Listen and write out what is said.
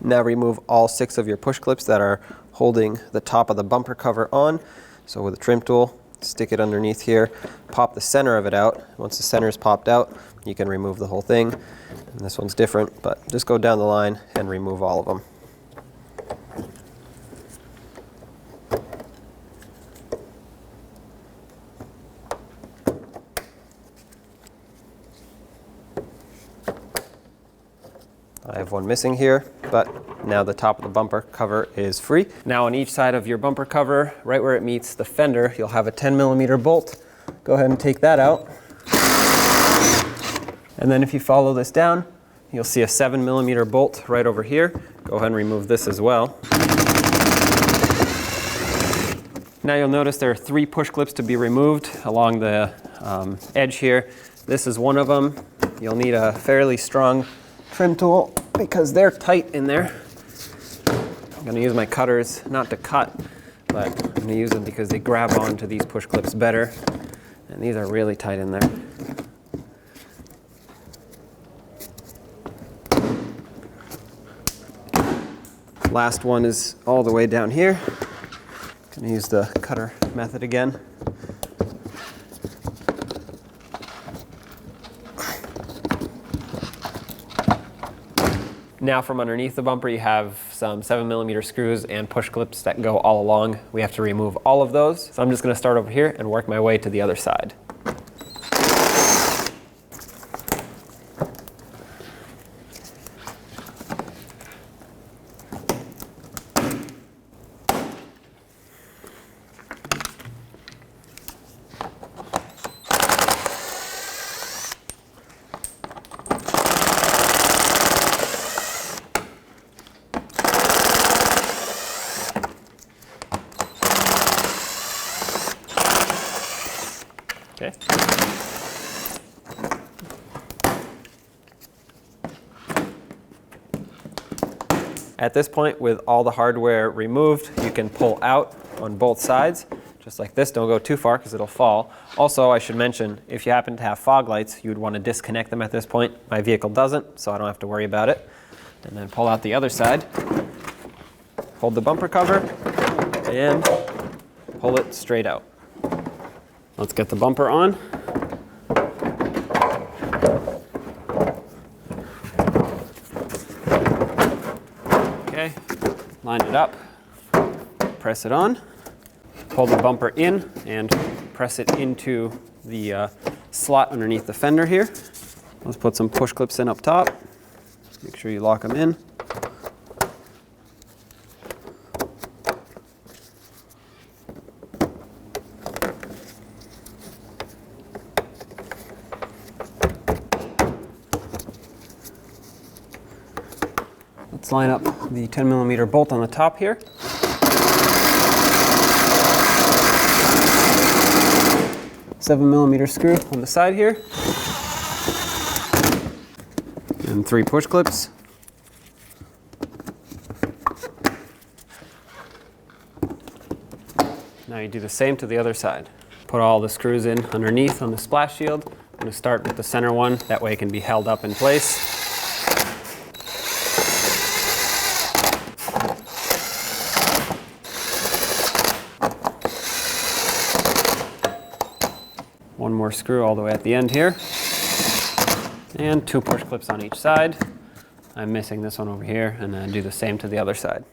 Now remove all 6 of your push clips that are holding the top of the bumper cover on. So with a trim tool, stick it underneath here, pop the center of it out. Once the center is popped out, you can remove the whole thing. And this one's different, but just go down the line and remove all of them. I have one missing here, but now the top of the bumper cover is free. Now on each side of your bumper cover, right where it meets the fender, you'll have a 10mm bolt. Go ahead and take that out. And then if you follow this down, you'll see a 7mm bolt right over here. Go ahead and remove this as well. Now you'll notice there are 3 push clips to be removed along the edge here. This is one of them. You'll need a fairly strong trim tool because they're tight in there. I'm going to use my cutters not to cut, but I'm going to use them because they grab onto these push clips better. And these are really tight in there. Last one is all the way down here. I'm going to use the cutter method again. Now from underneath the bumper you have some 7mm screws and push clips that go all along. We have to remove all of those. So I'm just going to start over here and work my way to the other side. Okay. At this point, with all the hardware removed, you can pull out on both sides, just like this. Don't go too far because it'll fall. Also, I should mention, if you happen to have fog lights, you would want to disconnect them at this point. My vehicle doesn't, so I don't have to worry about it. And then pull out the other side. Hold the bumper cover and pull it straight out. Let's get the bumper on. Okay, line it up, press it on, pull the bumper in and press it into the slot underneath the fender here. Let's put some push clips in up top. Make sure you lock them in. Let's line up the 10mm bolt on the top here. $7mm screw on the side here. And 3 push clips. Now you do the same to the other side. Put all the screws in underneath on the splash shield. I'm going to start with the center one, that way it can be held up in place. One more screw all the way at the end here. And 2 push clips on each side. I'm missing this one over here, and then do the same to the other side.